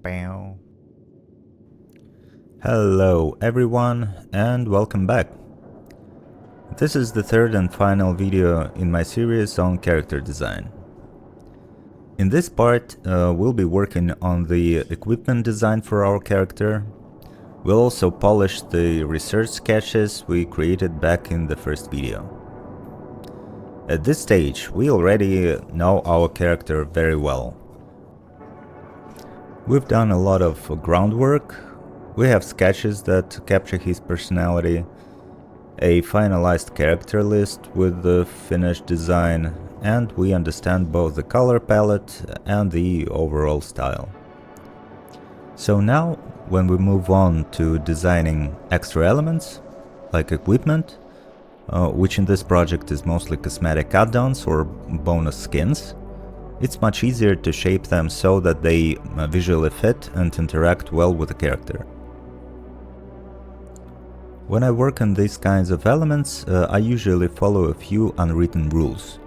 Bow. Hello everyone and welcome back. This is the third and final video in my series on character design. In this part we'll be working on the equipment design for our character. We'll also polish the research sketches we created back in the first video. At this stage we already know our character very well. We've done a lot of groundwork. We have sketches that capture his personality, a finalized character list with the finished design, and we understand both the color palette and the overall style. So now, when we move on to designing extra elements, like equipment, which in this project is mostly cosmetic add-ons or bonus skins, it's much easier to shape them so that they visually fit and interact well with the character. When I work on these kinds of elements, I usually follow a few unwritten rules.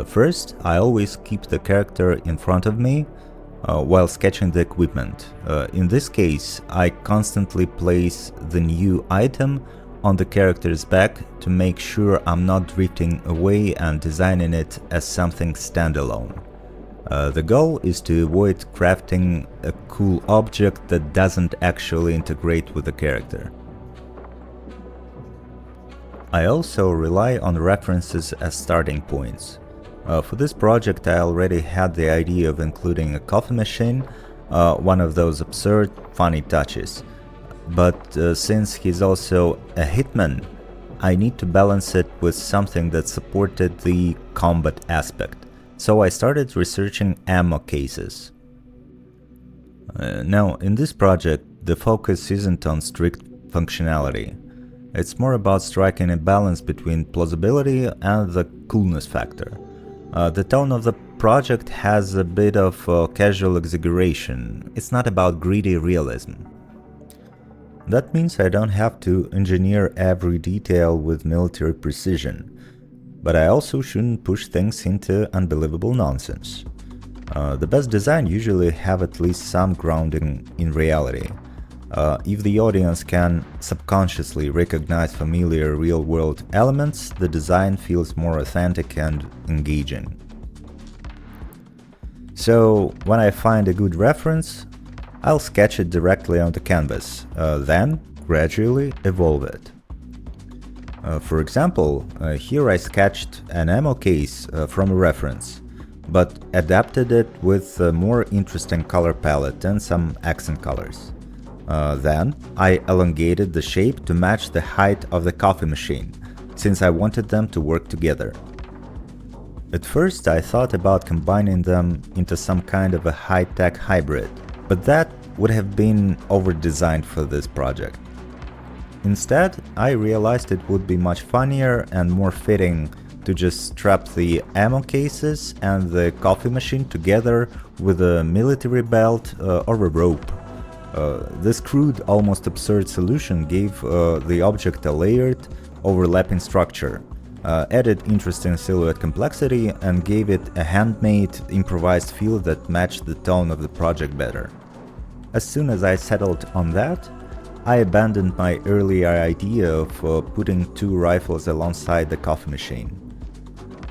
First, I always keep the character in front of me while sketching the equipment. In this case, I constantly place the new item on the character's back to make sure I'm not drifting away and designing it as something standalone. The goal is to avoid crafting a cool object that doesn't actually integrate with the character. I also rely on references as starting points. For this project I already had the idea of including a coffee machine, one of those absurd, funny touches. But since he's also a hitman, I need to balance it with something that supported the combat aspect. So I started researching ammo cases. Now, in this project, the focus isn't on strict functionality. It's more about striking a balance between plausibility and the coolness factor. The tone of the project has a bit of casual exaggeration. It's not about gritty realism. That means I don't have to engineer every detail with military precision. But I also shouldn't push things into unbelievable nonsense. The best design usually have at least some grounding in reality. If the audience can subconsciously recognize familiar real-world elements, the design feels more authentic and engaging. So, when I find a good reference, I'll sketch it directly on the canvas, then gradually evolve it. For example, here I sketched an ammo case from a reference, but adapted it with a more interesting color palette and some accent colors. Then I elongated the shape to match the height of the coffee machine, since I wanted them to work together. At first I thought about combining them into some kind of a high-tech hybrid, but that would have been over-designed for this project. Instead, I realized it would be much funnier and more fitting to just strap the ammo cases and the coffee machine together with a military belt or a rope. This crude, almost absurd solution gave the object a layered, overlapping structure, added interesting silhouette complexity, and gave it a handmade, improvised feel that matched the tone of the project better. As soon as I settled on that, I abandoned my earlier idea of putting two rifles alongside the coffee machine.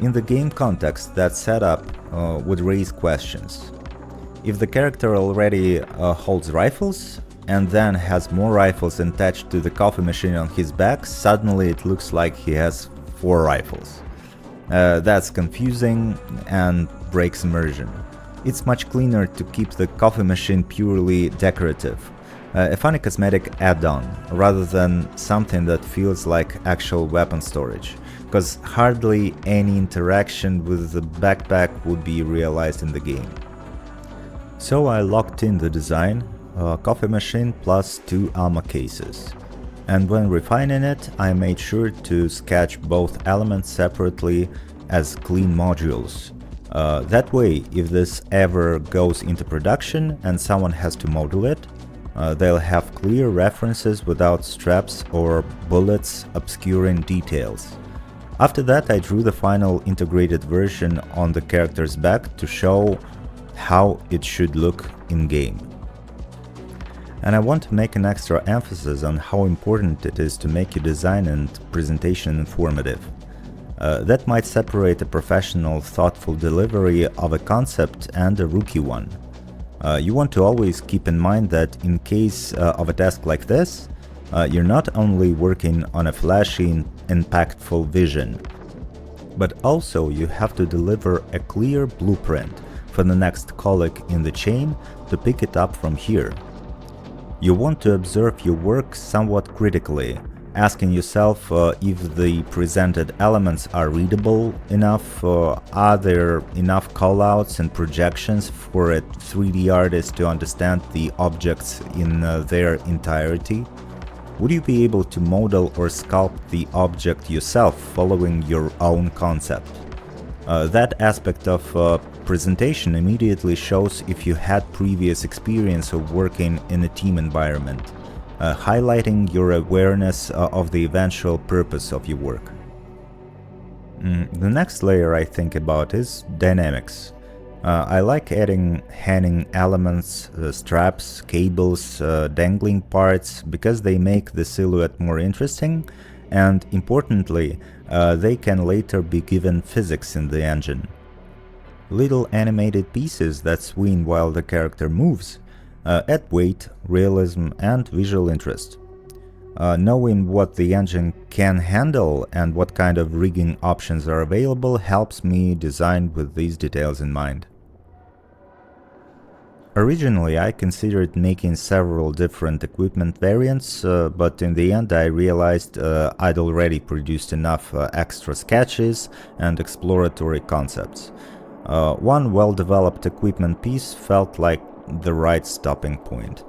In the game context, that setup would raise questions. If the character already holds rifles, and then has more rifles attached to the coffee machine on his back, suddenly it looks like he has 4 rifles. That's confusing and breaks immersion. It's much cleaner to keep the coffee machine purely decorative. A funny cosmetic add-on, rather than something that feels like actual weapon storage, because hardly any interaction with the backpack would be realized in the game. So I locked in the design, a coffee machine plus 2 ammo cases. And when refining it, I made sure to sketch both elements separately as clean modules. That way, if this ever goes into production and someone has to model it, they'll have clear references without straps or bullets obscuring details. After that, I drew the final integrated version on the character's back to show how it should look in-game. And I want to make an extra emphasis on how important it is to make your design and presentation informative. That might separate a professional, thoughtful delivery of a concept and a rookie one. You want to always keep in mind that in case of a task like this, you're not only working on a flashy, impactful vision, but also you have to deliver a clear blueprint for the next colleague in the chain to pick it up from here. You want to observe your work somewhat critically, asking yourself if the presented elements are readable enough, are there enough callouts and projections for a 3D artist to understand the objects in their entirety? Would you be able to model or sculpt the object yourself following your own concept? That aspect of presentation immediately shows if you had previous experience of working in a team environment, highlighting your awareness of the eventual purpose of your work. The next layer I think about is dynamics. I like adding hanging elements, straps, cables, dangling parts, because they make the silhouette more interesting, and importantly, they can later be given physics in the engine. Little animated pieces that swing while the character moves add weight, realism, and visual interest. Knowing what the engine can handle and what kind of rigging options are available helps me design with these details in mind. Originally, I considered making several different equipment variants, but in the end I realized I'd already produced enough extra sketches and exploratory concepts. One well-developed equipment piece felt like the right stopping point.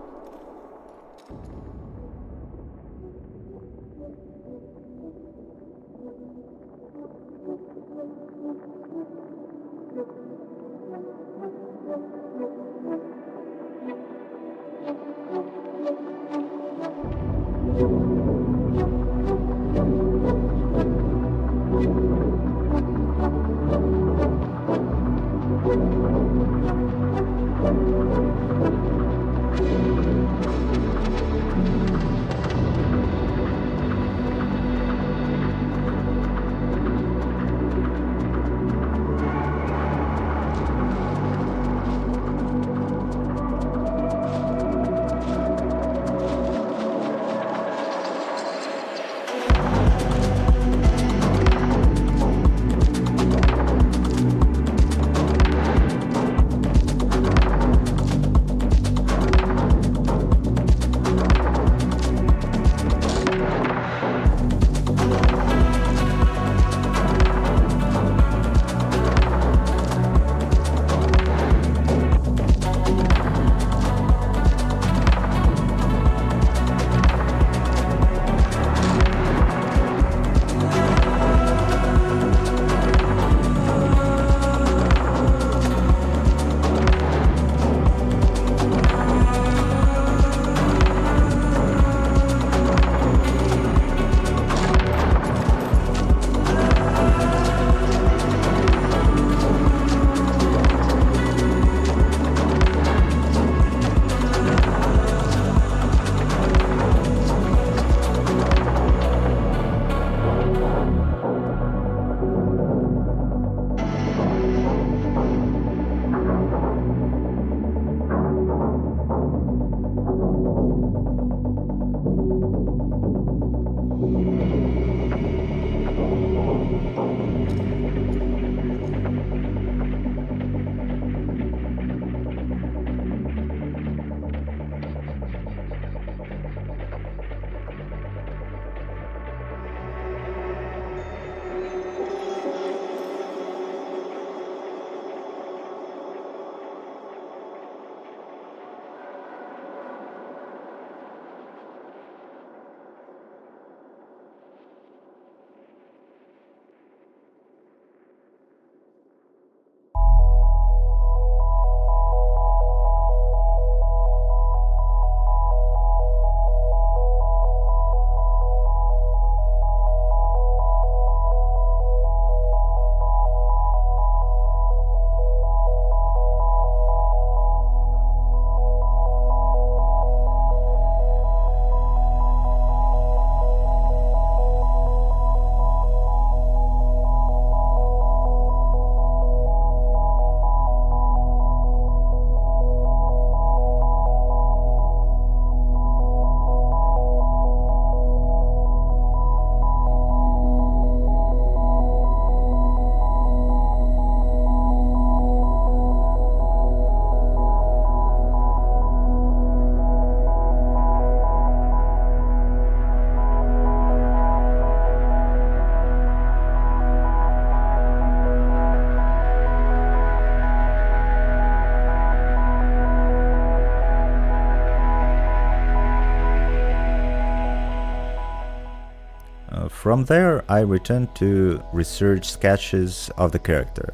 From there, I returned to research sketches of the character.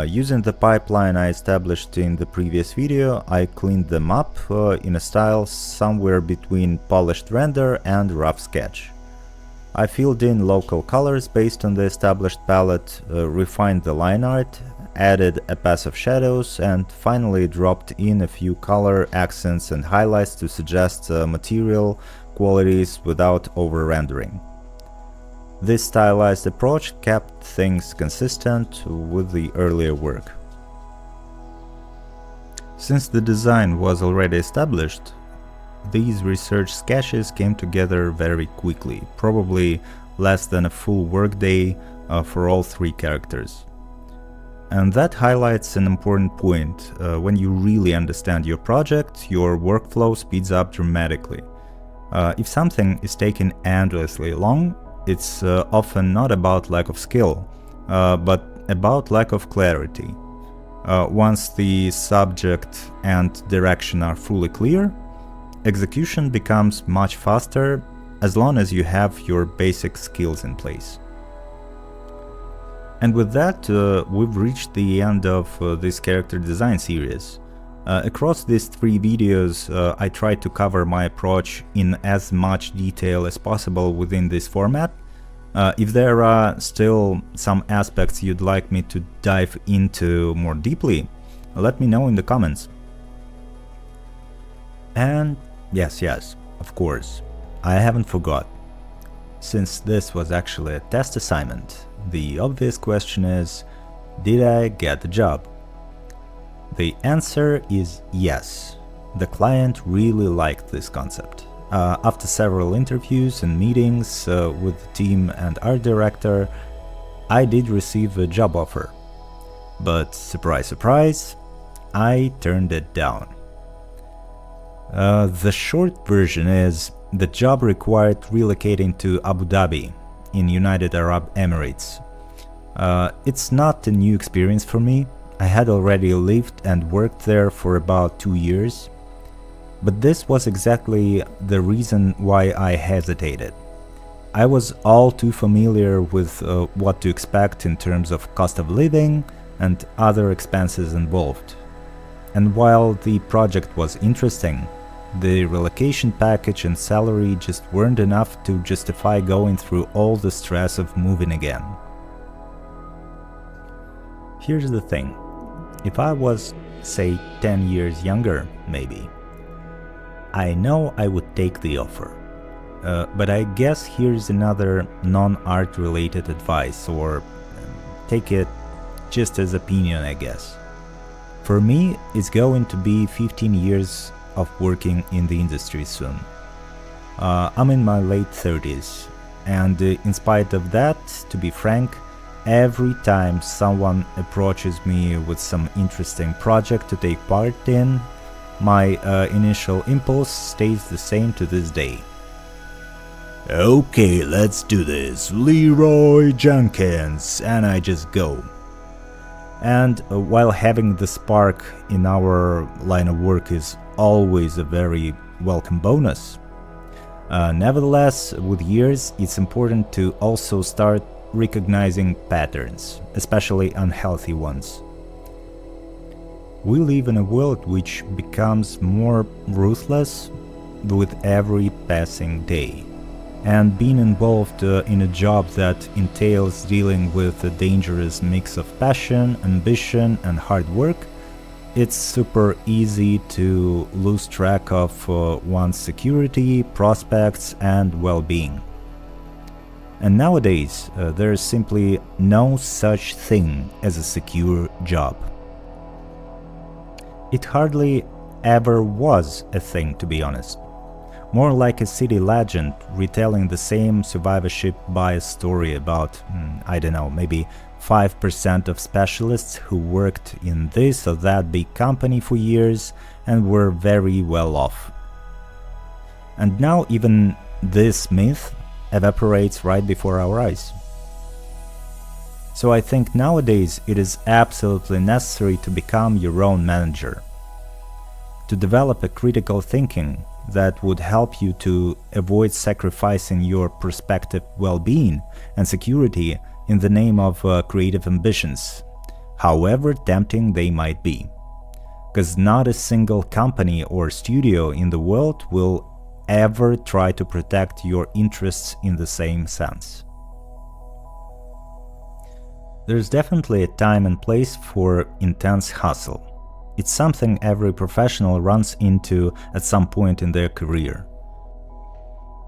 Using the pipeline I established in the previous video, I cleaned them up in a style somewhere between polished render and rough sketch. I filled in local colors based on the established palette, refined the line art, added a pass of shadows, and finally dropped in a few color accents and highlights to suggest material qualities without over-rendering. This stylized approach kept things consistent with the earlier work. Since the design was already established, these research sketches came together very quickly, probably less than a full workday for all three characters. And that highlights an important point. When you really understand your project, your workflow speeds up dramatically. If something is taking endlessly long, it's often not about lack of skill, but about lack of clarity. Once the subject and direction are fully clear, execution becomes much faster as long as you have your basic skills in place. And with that, we've reached the end of this character design series. Across these 3 videos, I tried to cover my approach in as much detail as possible within this format. If there are still some aspects you'd like me to dive into more deeply, let me know in the comments. And yes, of course, I haven't forgot. Since this was actually a test assignment, the obvious question is, did I get the job? The answer is yes. The client really liked this concept. After several interviews and meetings with the team and art director, I did receive a job offer. But surprise, surprise, I turned it down. The short version is, the job required relocating to Abu Dhabi in United Arab Emirates. It's not a new experience for me. I had already lived and worked there for about 2 years. But this was exactly the reason why I hesitated. I was all too familiar with what to expect in terms of cost of living and other expenses involved. And while the project was interesting, the relocation package and salary just weren't enough to justify going through all the stress of moving again. Here's the thing. If I was, say, 10 years younger, maybe, I know I would take the offer. But I guess here's another non-art related advice, or take it just as opinion, I guess. For me, it's going to be 15 years of working in the industry soon. I'm in my late 30s, and in spite of that, to be frank, every time someone approaches me with some interesting project to take part in, my initial impulse stays the same to this day. Okay, let's do this, Leroy Jenkins, and I just go. And while having the spark in our line of work is always a very welcome bonus, nevertheless, with years, it's important to also start recognizing patterns, especially unhealthy ones. We live in a world which becomes more ruthless with every passing day. And being involved in a job that entails dealing with a dangerous mix of passion, ambition, and hard work, it's super easy to lose track of one's security, prospects, and well-being. And nowadays, there is simply no such thing as a secure job. It hardly ever was a thing, to be honest. More like a city legend retelling the same survivorship bias story about, I don't know, maybe 5% of specialists who worked in this or that big company for years and were very well off. And now even this myth evaporates right before our eyes. So I think nowadays it is absolutely necessary to become your own manager. To develop a critical thinking, that would help you to avoid sacrificing your prospective well-being and security in the name of creative ambitions, however tempting they might be. Because not a single company or studio in the world will ever try to protect your interests in the same sense. There's definitely a time and place for intense hustle. It's something every professional runs into at some point in their career.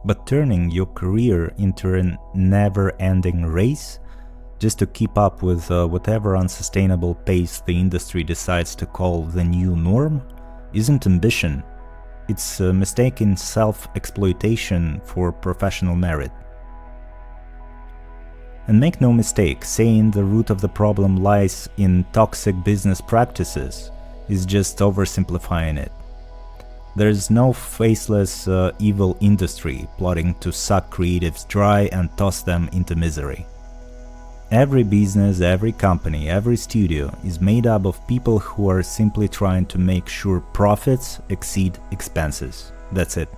But turning your career into a never-ending race just to keep up with whatever unsustainable pace the industry decides to call the new norm isn't ambition. It's a mistaken self-exploitation for professional merit. And make no mistake, saying the root of the problem lies in toxic business practices is just oversimplifying it. There's no faceless evil industry plotting to suck creatives dry and toss them into misery. Every business, every company, every studio is made up of people who are simply trying to make sure profits exceed expenses. That's it.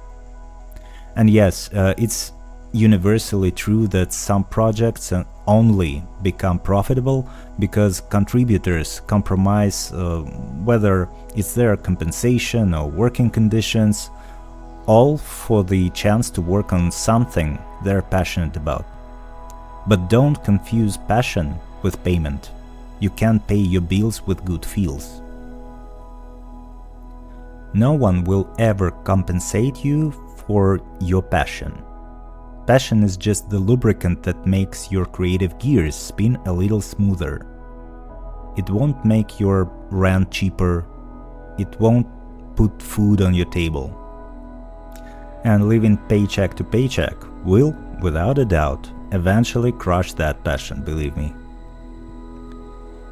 And yes, it's universally true that some projects only become profitable because contributors compromise, whether it's their compensation or working conditions, all for the chance to work on something they're passionate about. But don't confuse passion with payment. You can't pay your bills with good feels. No one will ever compensate you for your passion. Passion is just the lubricant that makes your creative gears spin a little smoother. It won't make your rent cheaper. It won't put food on your table. And living paycheck to paycheck will, without a doubt, eventually crush that passion, believe me.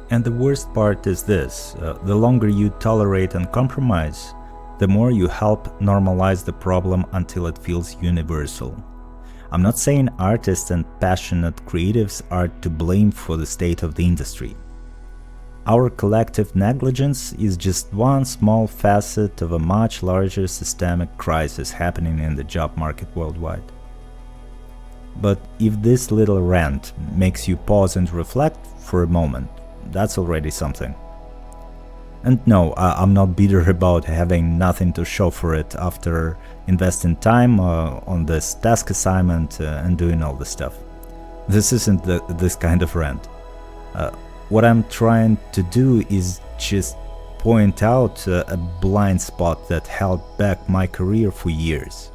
And the worst part is this, the longer you tolerate and compromise, the more you help normalize the problem until it feels universal. I'm not saying artists and passionate creatives are to blame for the state of the industry. Our collective negligence is just one small facet of a much larger systemic crisis happening in the job market worldwide. But if this little rant makes you pause and reflect for a moment, that's already something. And no, I'm not bitter about having nothing to show for it after investing time on this task assignment and doing all this stuff. This isn't this kind of rant. What I'm trying to do is just point out a blind spot that held back my career for years.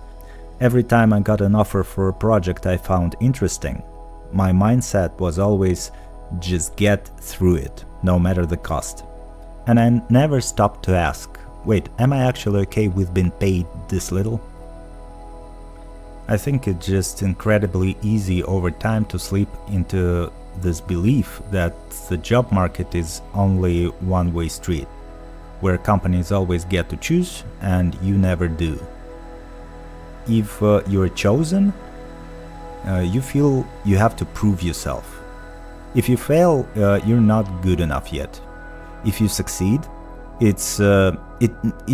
Every time I got an offer for a project I found interesting, my mindset was always just get through it, no matter the cost. And I never stopped to ask, wait, am I actually okay with being paid this little? I think it's just incredibly easy over time to slip into this belief that the job market is only one-way street, where companies always get to choose and you never do. If you're chosen, you feel you have to prove yourself. If you fail, you're not good enough yet. If you succeed, it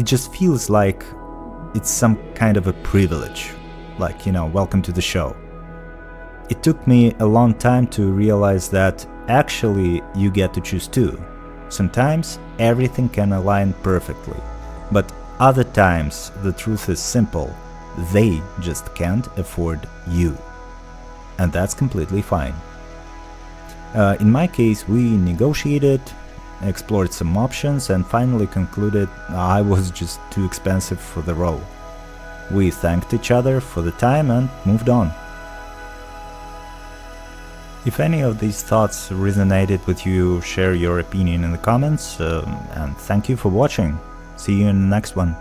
just feels like it's some kind of a privilege, like, welcome to the show. It took me a long time to realize that actually you get to choose too. Sometimes everything can align perfectly, but other times the truth is simple. They just can't afford you. And that's completely fine. In my case, we negotiated, explored some options, and finally concluded I was just too expensive for the role. We thanked each other for the time and moved on. If any of these thoughts resonated with you, share your opinion in the comments, and thank you for watching. See you in the next one.